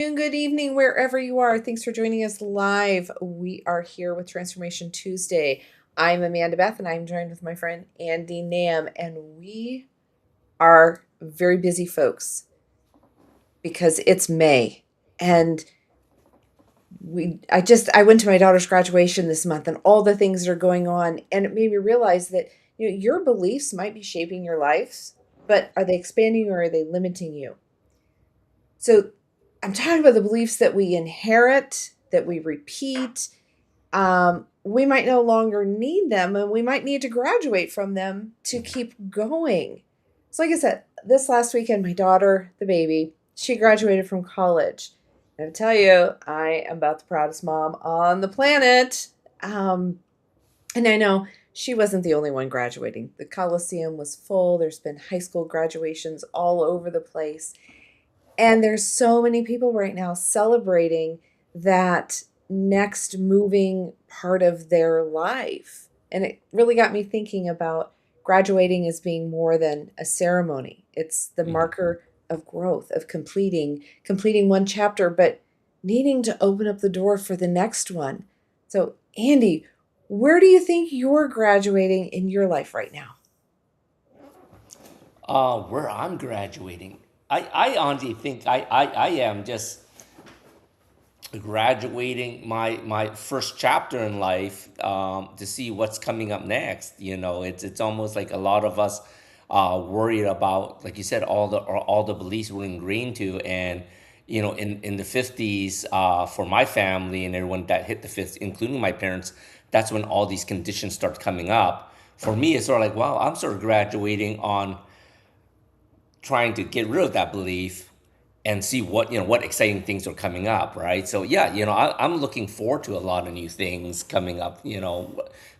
Good evening, wherever you are. Thanks for joining us live. We are here with Transformation Tuesday. I'm Amanda Beth, and I'm joined with my friend Andy Nam, and we are very busy folks because it's May, and I went to my daughter's graduation this month, and all the things that are going on, and it made me realize that your beliefs might be shaping your life, but are they expanding or are they limiting you? So I'm talking about the beliefs that we inherit, that we repeat. We might no longer need them, and we might need to graduate from them to keep going. So, like I said, this last weekend, my daughter, the baby, she graduated from college. And I tell you, I am about the proudest mom on the planet. Um, and I know she wasn't the only one graduating. The Coliseum was full. There's been high school graduations all over the place. And there's so many people right now celebrating that next moving part of their life. And it really got me thinking about graduating as being more than a ceremony. It's the Mhm. marker of growth, of completing one chapter, but needing to open up the door for the next one. So, Andy, where do you think you're graduating in your life right now? Where I'm graduating, I honestly think I am just graduating my first chapter in life to see what's coming up next. It's almost like a lot of us worried about, like you said, all the beliefs we're ingrained to, and in the 50s, for my family and everyone that hit the 50s, including my parents, that's when all these conditions start coming up. For me, it's sort of like, wow, I'm sort of graduating on trying to get rid of that belief and see what exciting things are coming up, right? So yeah, I'm looking forward to a lot of new things coming up,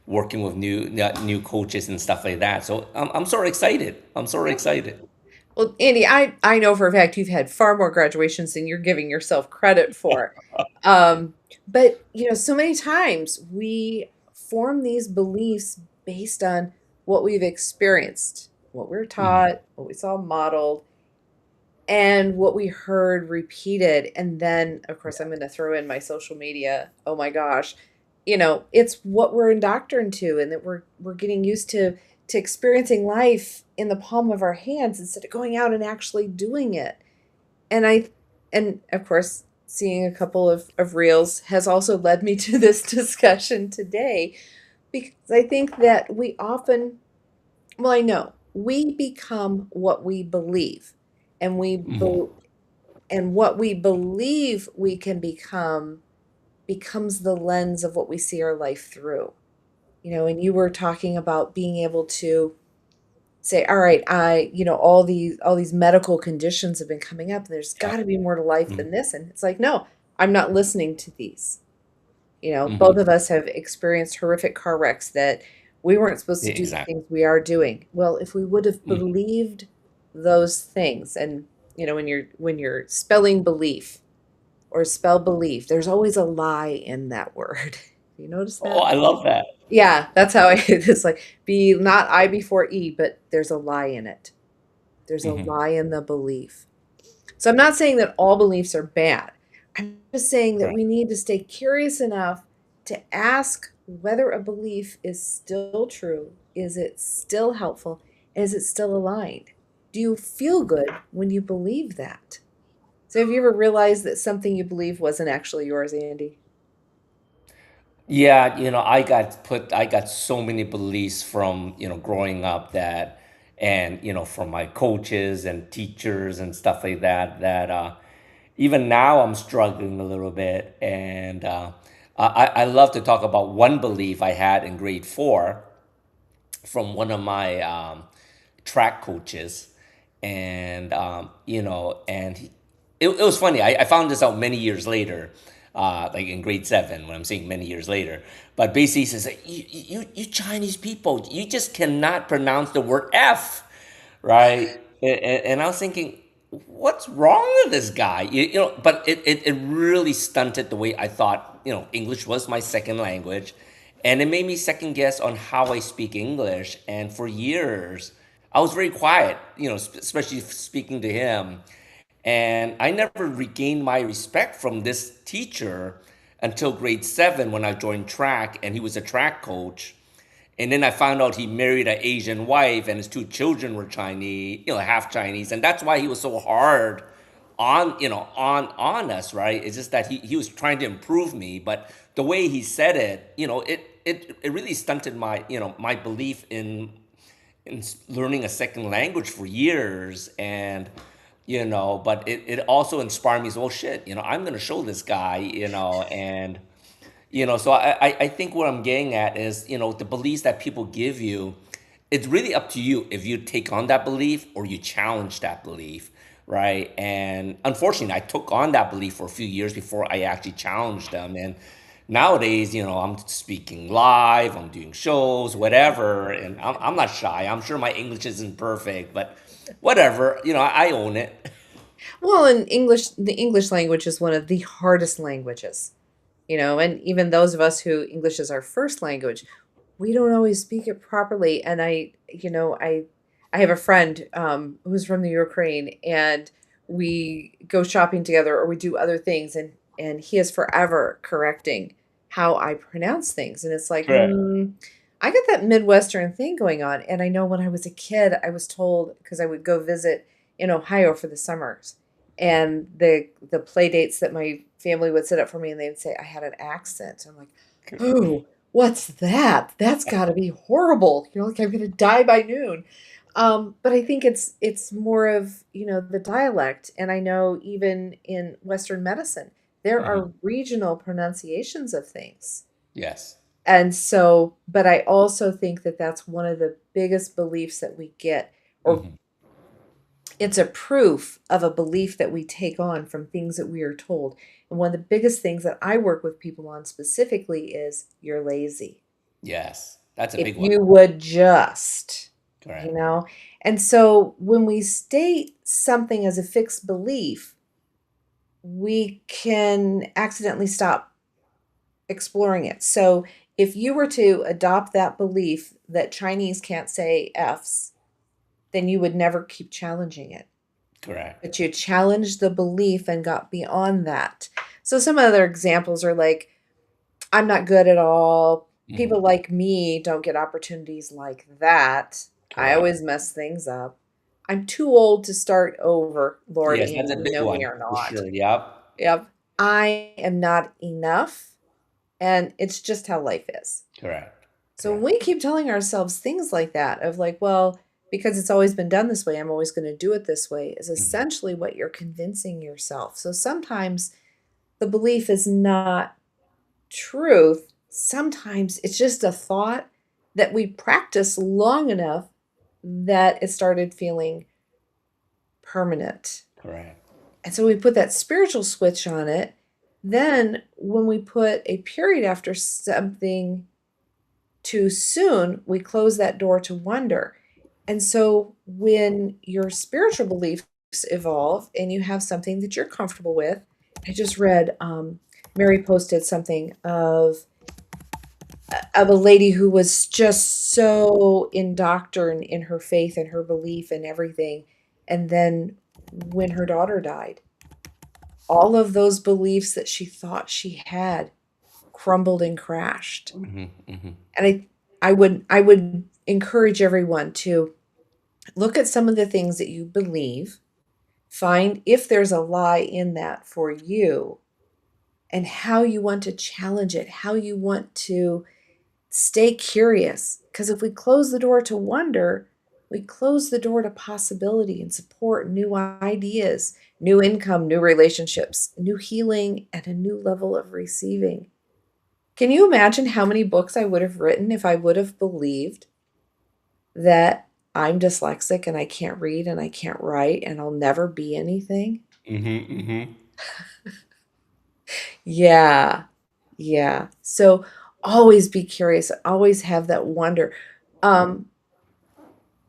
working with new coaches and stuff like that. So I'm sort of excited. I'm sort of excited. Well, Andy, I know for a fact you've had far more graduations than you're giving yourself credit for. Um, but so many times we form these beliefs based on what we've experienced, what we are Mhm. taught, what we saw modeled, and what we heard repeated. And then, of course, I'm going to throw in my social media. Oh my gosh, it's what we're indoctrined to, and that we're getting used to experiencing life in the palm of our hands instead of going out and actually doing it. And and of course, seeing a couple of reels has also led me to this discussion today because I think that we often, well, I know we become what we believe, and Mhm. and what we believe we can become becomes the lens of what we see our life through. And you were talking about being able to say, all right, all these medical conditions have been coming up, and there's got to Yep. be more to life Mhm. than this. And it's like, no, I'm not listening to these. Both Mhm. of us have experienced horrific car wrecks that we weren't supposed to Yeah, do the exactly. things we are doing. Well, if we would have Mhm. believed those things, and when you're spelling belief or spell belief, there's always a lie in that word. You notice Oh, that? I love that. Yeah, that's how it's like be not I before E, but there's a lie in it. There's a Mhm. lie in the belief. So I'm not saying that all beliefs are bad. I'm just saying that Right. we need to stay curious enough to ask whether a belief is still true. Is it still helpful? Is it still aligned? Do you feel good when you believe that? So have you ever realized that something you believe wasn't actually yours, Andy? Yeah, I got so many beliefs from, growing up that, and, from my coaches and teachers and stuff like that even now I'm struggling a little bit. And I love to talk about one belief I had in grade four from one of my track coaches. And it was funny. I found this out many years later, like in grade seven, when I'm saying many years later. But basically, he says, you Chinese people, you just cannot pronounce the word F, right? And I was thinking, what's wrong with this guy? But it really stunted the way I thought, English was my second language. And it made me second guess on how I speak English. And for years, I was very quiet, especially speaking to him. And I never regained my respect from this teacher until grade 7 when I joined track and he was a track coach. And then I found out he married an Asian wife and his two children were Chinese, half Chinese. And that's why he was so hard on us, right? It's just that he was trying to improve me, but the way he said it, it really stunted my belief in learning a second language for years. And but it also inspired me. So, well, shit, I'm gonna show this guy, and so I think what I'm getting at is, the beliefs that people give you, it's really up to you if you take on that belief or you challenge that belief, right? And unfortunately, I took on that belief for a few years before I actually challenged them. And nowadays, I'm speaking live, I'm doing shows, whatever, and I'm not shy. I'm sure my English isn't perfect, but whatever, I own it. Well, in English, the English language is one of the hardest languages, and even those of us who English is our first language, we don't always speak it properly. And I have a friend who's from the Ukraine, and we go shopping together or we do other things, and he is forever correcting how I pronounce things, and it's like, Correct. I get that Midwestern thing going on. And I know when I was a kid, I was told, because I would go visit in Ohio for the summers, and the play dates that my family would set up for me, and they'd say I had an accent. I'm like, oh, what's that? That's got to be horrible. Like I'm going to die by noon. But I think it's more of the dialect, and I know even in Western medicine there Hmm. are regional pronunciations of things, Yes. and so, but I also think that that's one of the biggest beliefs that we get, or Hmm. it's a proof of a belief that we take on from things that we are told. And one of the biggest things that I work with people on specifically is you're lazy. Yes, that's a If big one. you would just, you Correct. know? And so when we state something as a fixed belief, we can accidentally stop exploring it. So if you were to adopt that belief that Chinese can't say F's, then you would never keep challenging it. Correct. But you challenged the belief and got beyond that. So some other examples are like, I'm not good at all. Hmm. People like me don't get opportunities like that. I Correct. always mess things up. I'm too old to start over. Lord, Yes, Andy, that's a you big know me one or for not. sure. Yep. Yep. I am not enough. And it's just how life is. Correct. So when Correct. we keep telling ourselves things like that, of like, well, because it's always been done this way, I'm always going to do it this way, is Hmm. essentially what you're convincing yourself. So sometimes the belief is not truth. Sometimes it's just a thought that we practice long enough that it started feeling permanent. Correct. And so we put that spiritual switch on it. Then when we put a period after something too soon, we close that door to wonder. And so when your spiritual beliefs evolve and you have something that you're comfortable with, I just read, Mary posted something of a lady who was just so indoctrined in her faith and her belief and everything. And then when her daughter died, all of those beliefs that she thought she had crumbled and crashed. Hmm. Hmm. And I would encourage everyone to look at some of the things that you believe, find if there's a lie in that for you, and how you want to challenge it, how you want to stay curious. Because if we close the door to wonder, we close the door to possibility and support, new ideas, new income, new relationships, new healing, and a new level of receiving. Can you imagine how many books I would have written if I would have believed that I'm dyslexic and I can't read and I can't write and I'll never be anything? Hmm. Hmm. Yeah. Yeah. So always be curious, always have that wonder. Um,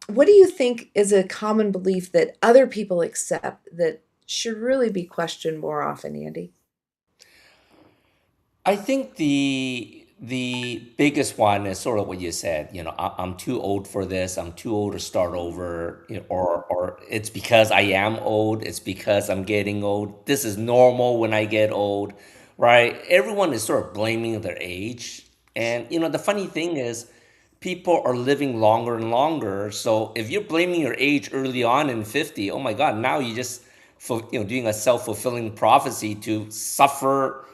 what do you think is a common belief that other people accept that should really be questioned more often, Andy? I think The biggest one is sort of what you said. I'm too old for this. I'm too old to start over. Or it's because I am old. It's because I'm getting old. This is normal when I get old, right? Everyone is sort of blaming their age. And the funny thing is, people are living longer and longer. So if you're blaming your age early on in 50, oh my God, now you just for doing a self-fulfilling prophecy to suffer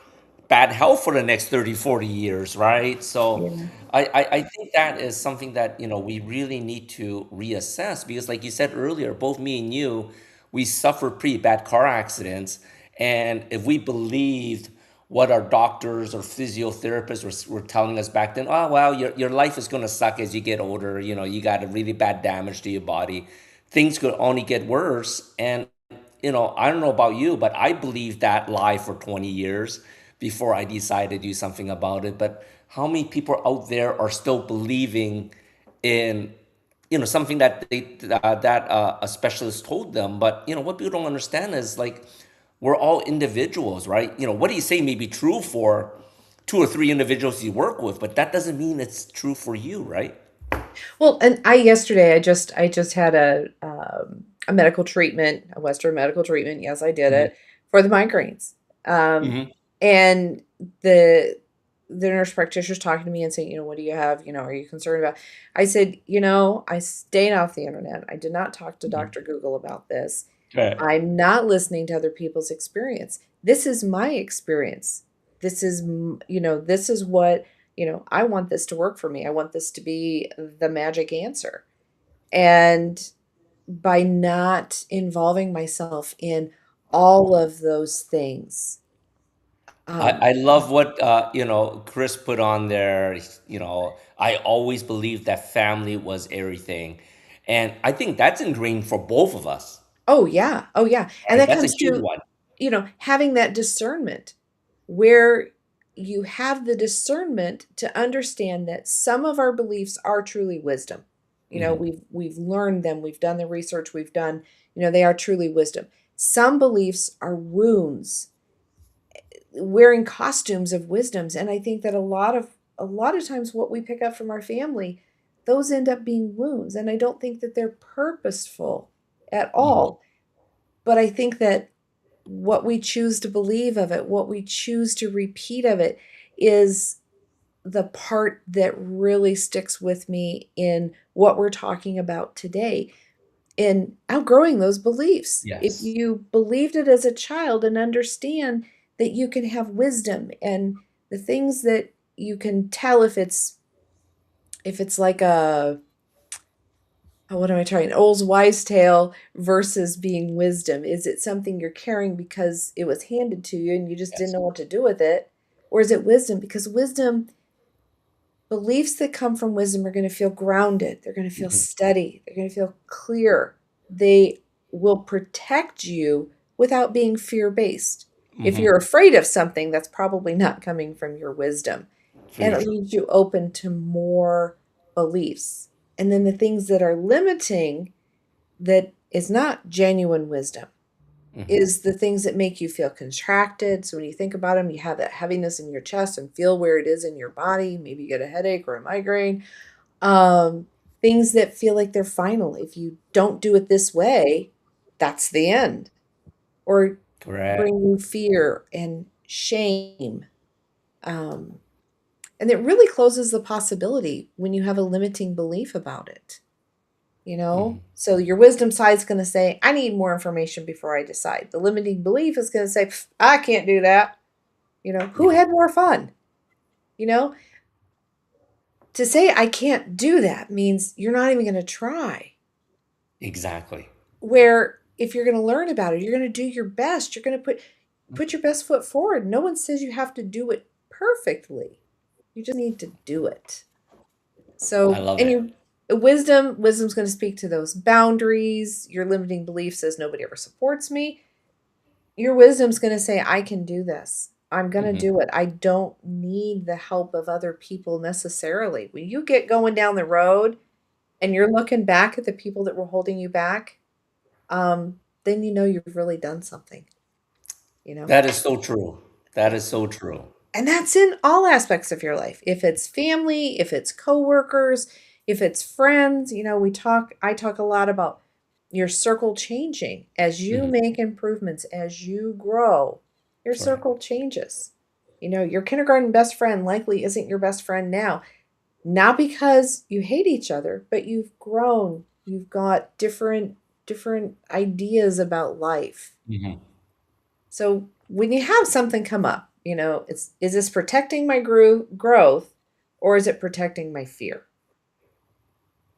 bad health for the next 30, 40 years, right? So Yeah. I think that is something that, we really need to reassess because like you said earlier, both me and you, we suffered pretty bad car accidents. And if we believed what our doctors or physiotherapists were telling us back then, oh, well, your life is going to suck as you get older. You got a really bad damage to your body. Things could only get worse. And I don't know about you, but I believed that lie for 20 years before I decided to do something about it. But how many people out there are still believing in, something that a specialist told them? But what people don't understand is like we're all individuals, right? What do you say may be true for two or three individuals you work with, but that doesn't mean it's true for you, right? Well, and I yesterday I just had a medical treatment, a Western medical treatment. Yes, I did Hmm. it for the migraines. Um, Hmm. and the the nurse practitioner's talking to me and saying, what do you have? Are you concerned about? I said, I stayed off the internet. I did not talk to Hmm. Dr. Google about this. Right. I'm not listening to other people's experience. This is my experience. This is what, I want this to work for me. I want this to be the magic answer. And by not involving myself in all of those things, I um, love what Chris put on there. I always believed that family was everything, and I think that's ingrained for both of us. oh yeah, oh yeah. And Right? that That's a comes huge to, one. having that discernment where you have the discernment to understand that some of our beliefs are truly wisdom. Hmm. We've learned them, we've done the research, we've done, they are truly wisdom. Some beliefs are wounds wearing costumes of wisdoms, and I think that a lot of times what we pick up from our family, those end up being wounds, and I don't think that they're purposeful at Hmm. all. But I think that what we choose to believe of it, what we choose to repeat of it, is the part that really sticks with me in what we're talking about today, in outgrowing those beliefs. If Yes. you believed it as a child and understand that you can have wisdom and the things that you can tell, if it's like a, oh, what am I trying? Old wise tale versus being wisdom. Is it something you're carrying because it was handed to you and you just didn't Yes. know what to do with it? Or is it wisdom? Because beliefs that come from wisdom are going to feel grounded. They're going to feel Hmm. steady. They're going to feel clear. They will protect you without being fear based. If Hmm. you're afraid of something, that's probably not coming from your wisdom. And Very it true. leaves you open to more beliefs. And then the things that are limiting, that is not genuine wisdom, Hmm. is the things that make you feel contracted. So when you think about them, you have that heaviness in your chest and feel where it is in your body. Maybe you get a headache or a migraine. Um, Things that feel like they're final. If you don't do it this way, that's the end. Or Correct. bring you fear and shame. Um, and it really closes the possibility when you have a limiting belief about it. Hmm. So your wisdom side is going to say, I need more information before I decide. The limiting belief is going to say, I can't do that. Who Yeah. had more fun? You know, to say I can't do that means you're not even going to try. Exactly. Where if you're going to learn about it, you're going to do your best. You're going to put your best foot forward. No one says you have to do it perfectly. You just need to do it. I So, love and it. your wisdom's going to speak to those boundaries. Your limiting belief says nobody ever supports me. Your wisdom's going to say, I can do this. I'm going to Hmm. do it. I don't need the help of other people necessarily. When you get going down the road and you're looking back at the people that were holding you back, then you know you've really done something, you know? That is so true. That Yeah. is so true. And that's in all aspects of your life. If it's family, if it's coworkers, if it's friends, I talk a lot about your circle changing as you Hmm. make improvements, as you grow, your Correct. circle changes. Your kindergarten best friend likely isn't your best friend now, not because you hate each other, but you've grown. You've got different ideas about life. Hmm. So when you have something come up, is this protecting my growth or is it protecting my fear?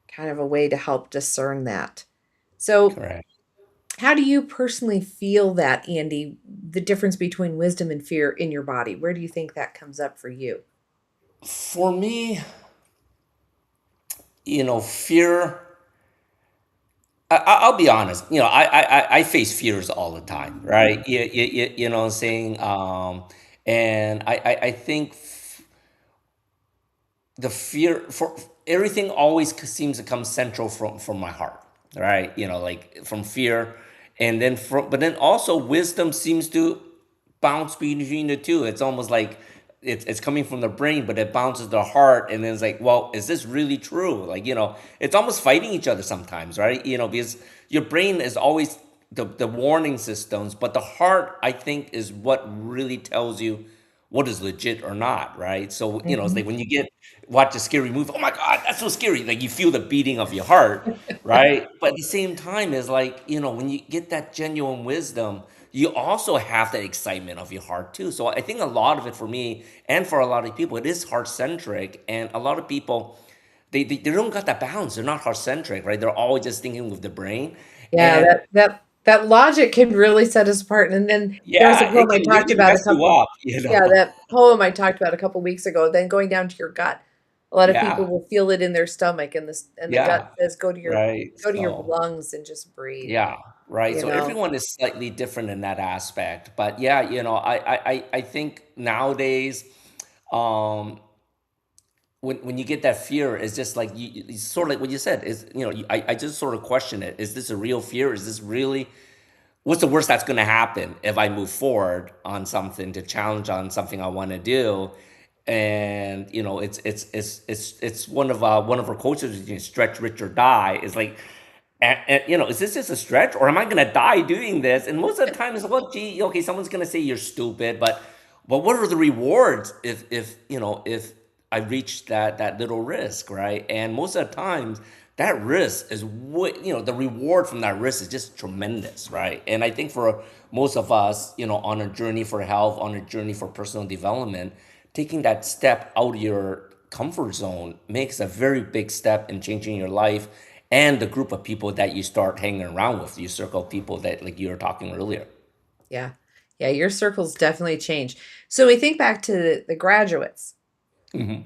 Kind of a way to help discern that. So, Correct. how do you personally feel that, Andy, the difference between wisdom and fear in your body? Where do you think that comes up for you? For me, fear. I'll be honest. I face fears all the time, right? You know what I'm saying? And I think the fear for everything always seems to come central from my heart, right? Like from fear, and then but then also wisdom seems to bounce between the two. It's almost like it's coming from the brain, but it bounces the heart, and then it's like, well, is this really true? Like, it's almost fighting each other sometimes, right? Because your brain is always the warning systems, but the heart, I think, is what really tells you what is legit or not, right? So, it's like Mhm. when you watch a scary movie, oh my God, that's so scary. Like you feel the beating of your heart, right? But at the same time, is like, when you get that genuine wisdom, you also have that excitement of your heart too. So I think a lot of it for me and for a lot of people, it is heart centric. And a lot of people, they don't got that balance. They're not heart centric, right? They're always just thinking with the brain. Yeah, And that logic can really set us apart. And then there was a yeah, poem I it can talked really about a mess you couple up, yeah, that poem I talked about a couple weeks ago, then going down to your gut. A lot of people Yeah, will feel it in their stomach and the gut yeah, says right. go to your So lungs and just breathe, yeah, right. you So know? everyone is slightly different in that aspect. But yeah, I think nowadays, um, when you get that fear, it's just like it's sort of like what you said is, I just sort of question it. Is this a real fear? Is this really what's the worst that's going to happen if I move forward on something to challenge on something I want to do? And it's one of our coaches, stretch, rich or die. Is like, and is this just a stretch, or am I going to die doing this? And most of the time, it's well, gee, okay, someone's going to say you're stupid, but what are the rewards if I reach that little risk, right? And most of the times, that risk is what the reward from that risk is just tremendous, right? And I think for most of us, on a journey for health, on a journey for personal development, taking that step out of your comfort zone makes a very big step in changing your life and the group of people that you start hanging around with, you circle of people that like you were talking earlier. Yeah. Yeah, your circles definitely change. So we think back to the graduates. Hmm.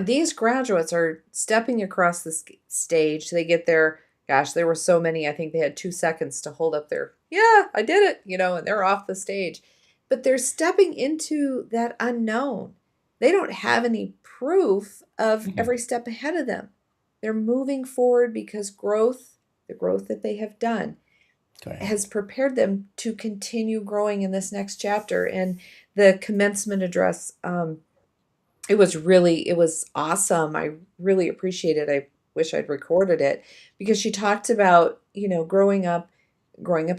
These graduates are stepping across the stage. They get there. Gosh, there were so many. I think they had 2 seconds to hold up their, yeah, I did it, and they're off the stage. But they're stepping into that unknown. They don't have any proof of Hmm. every step ahead of them. They're moving forward because the growth that they have done, Correct. has prepared them to continue growing in this next chapter. And the commencement address, it was awesome. I really appreciate it. I wish I'd recorded it because she talked about, growing up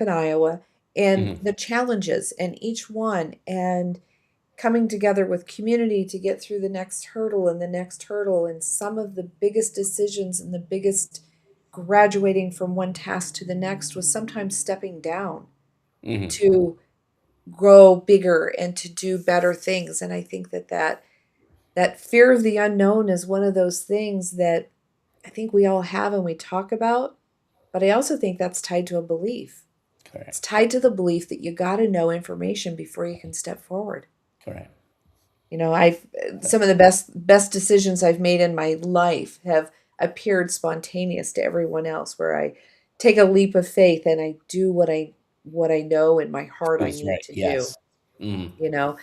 in Iowa and Hmm. the challenges and each one and coming together with community to get through the next hurdle and the next hurdle and some of the biggest decisions and the biggest graduating from one task to the next was sometimes stepping down Hmm. to grow bigger and to do better things. And I think that fear of the unknown is one of those things that I think we all have and we talk about, but I also think that's tied to a belief. It's Correct. tied to the belief that you got to know information before you can step forward. Correct. I've some of the best decisions I've made in my life have appeared spontaneous to everyone else, where I take a leap of faith and I do what I know in my heart It I was need right. to do. Yes. Mm. you know,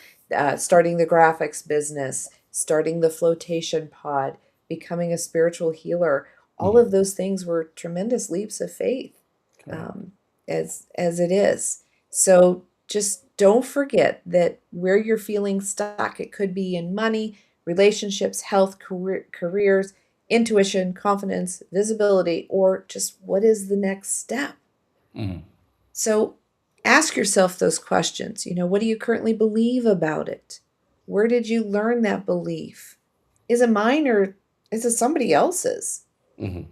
Starting the graphics business, starting the flotation pod, becoming a spiritual healer. All Hmm. of those things were tremendous leaps of faith, Correct. um, as it is. So just don't forget that where you're feeling stuck, it could be in money, relationships, health, careers, intuition, confidence, visibility, or just what is the next step. Hmm. So ask yourself those questions. What do you currently believe about it? Where did you learn that belief? Is it mine or is it somebody else's? Hmm.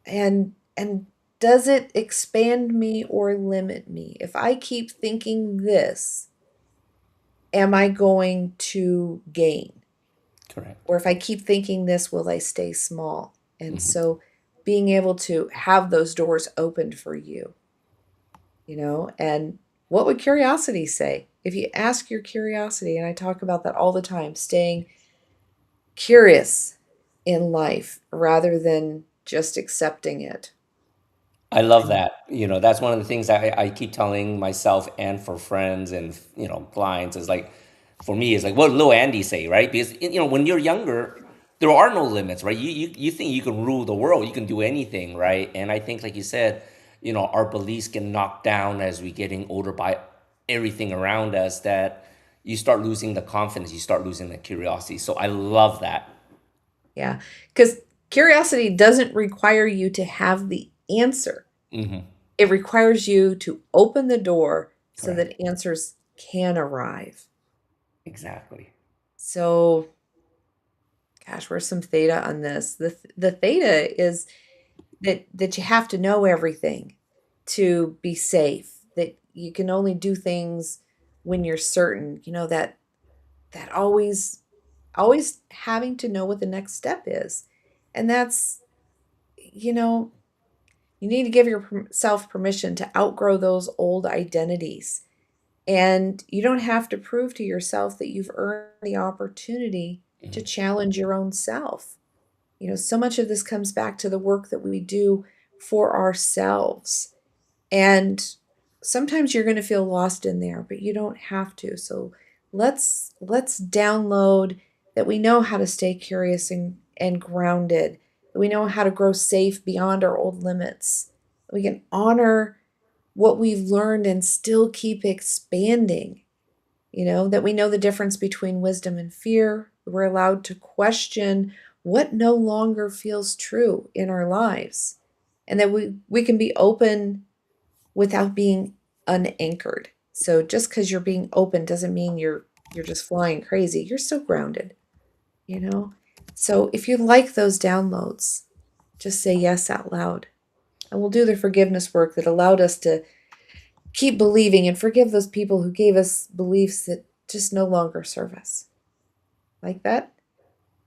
And does it expand me or limit me? If I keep thinking this, am I going to gain? Correct. Or if I keep thinking this, will I stay small? And Hmm. so being able to have those doors opened for you, and what would curiosity say? If you ask your curiosity, and I talk about that all the time, staying curious in life rather than just accepting it. I love And that. That's one of the things I keep telling myself and for friends and, clients is like, for me, is like what Lil Andy say, right? Because, when you're younger, there are no limits, right? You think you can rule the world, you can do anything, right? And I think, like you said, our beliefs get knocked down as we getting older by everything around us that you start losing the confidence, you start losing the curiosity. So I love that. yeah, because curiosity doesn't require you to have the answer. Hmm. It requires you to open the door so Correct. that answers can arrive. Exactly. So, gosh, where's some theta on this? The theta is that you have to know everything to be safe. That you can only do things when you're certain. That always having to know what the next step is, and that's you know you need to give yourself permission to outgrow those old identities. And you don't have to prove to yourself that you've earned the opportunity to Hmm. challenge your own self. So much of this comes back to the work that we do for ourselves. And sometimes you're going to feel lost in there, but you don't have to. So let's download that we know how to stay curious and grounded, that we know how to grow safe beyond our old limits. We can honor what we've learned and still keep expanding. That we know the difference between wisdom and fear. We're allowed to question what no longer feels true in our lives. And that we can be open without being unanchored. So just because you're being open doesn't mean you're just flying crazy. You're still grounded, you know? So if you like those downloads, just say yes out loud. And we'll do the forgiveness work that allowed us to keep believing and forgive those people who gave us beliefs that just no longer serve us. Like that?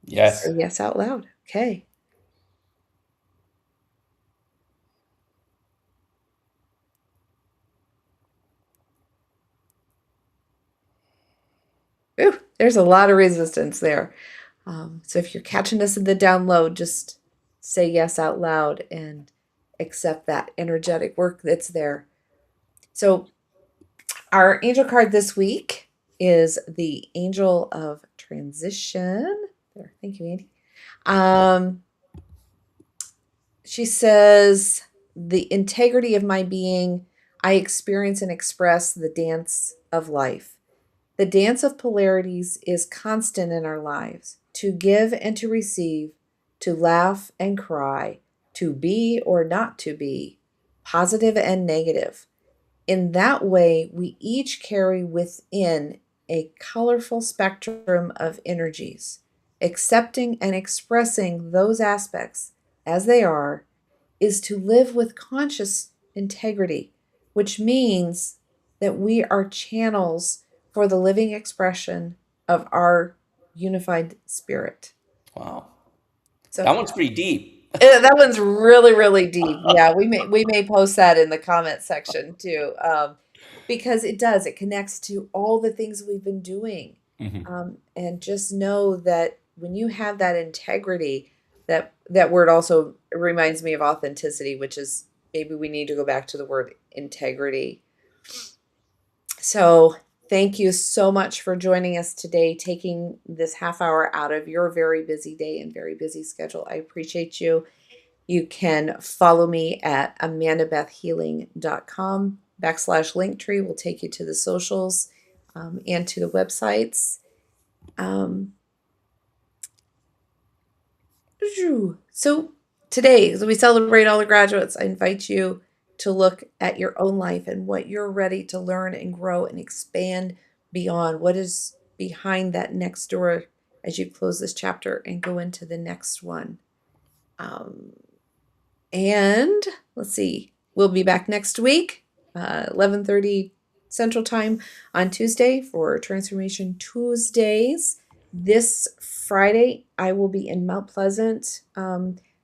Say Yes. yes out loud. Okay. Ooh, there's a lot of resistance there. So if you're catching us in the download, just say yes out loud and accept that energetic work that's there. So our angel card this week is the Angel of Transition. There, thank you, Andy. Um, she says, the integrity of my being, I experience and express the dance of life. The dance of polarities is constant in our lives, to give and to receive, to laugh and cry, to be or not to be, positive and negative. In that way, we each carry within a colorful spectrum of energies. Accepting and expressing those aspects as they are is to live with conscious integrity, which means that we are channels for the living expression of our unified spirit. Wow. So That one's pretty deep. that one's really, really deep. Yeah, we may post that in the comment section too, because it connects to all the things we've been doing, Hmm. and just know that when you have that integrity, that word also reminds me of authenticity, which is maybe we need to go back to the word integrity. So thank you so much for joining us today, taking this half hour out of your very busy day and very busy schedule. I appreciate you. You can follow me at amandabethhealing.com /linktree will take you to the socials. and to the websites. Um, so today, as we celebrate all the graduates, I invite you to look at your own life and what you're ready to learn and grow and expand beyond. What is behind that next door as you close this chapter and go into the next one? Um, and let's see, we'll be back next week, 11:30 Central Time on Tuesday for Transformation Tuesdays. This Friday, I will be in Mount Pleasant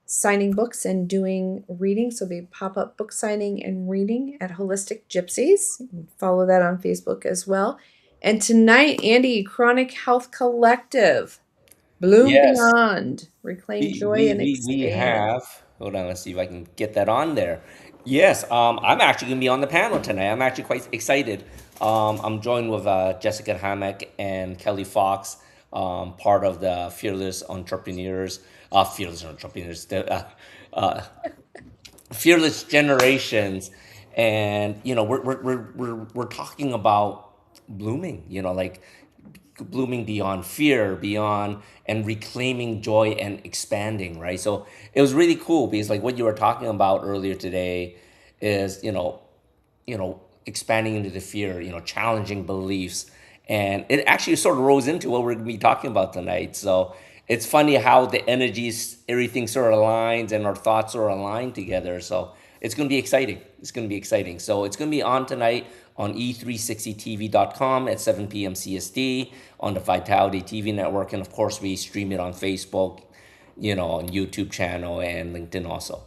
signing books and doing reading. So, be pop up book signing and reading at Holistic Gypsies. You can follow that on Facebook as well. And tonight, Andy, Chronic Health Collective, Bloom Yes. Beyond, Reclaim Joy and We Expand. have. Hold on, let's see if I can get that on there. Yes, I'm actually going to be on the panel tonight. I'm actually quite excited. I'm joined with Jessica Hammock and Kelly Fox, part of the Fearless Entrepreneurs, Fearless Generations, and we're talking about blooming. Like blooming beyond fear, beyond and reclaiming joy and expanding, right? So it was really cool because like what you were talking about earlier today is expanding into the fear, challenging beliefs. And it actually sort of rose into what we're going to be talking about tonight. So it's funny how the energies, everything sort of aligns and our thoughts are aligned together. So it's going to be exciting. It's going to be exciting. So it's going to be on tonight on e360tv.com at 7 p.m. CST on the Vitality TV network. And of course, we stream it on Facebook, on YouTube channel and LinkedIn also.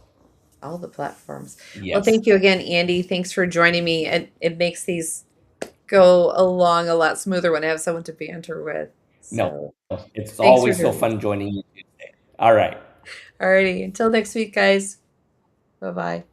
All the platforms. Well, Yes. thank you again, Andy. Thanks for joining me. And it makes these go along a lot smoother when I have someone to banter with. No, So it's thanks for always so doing this. fun joining you Tuesday. All right. Alrighty. Until next week, guys. Bye bye.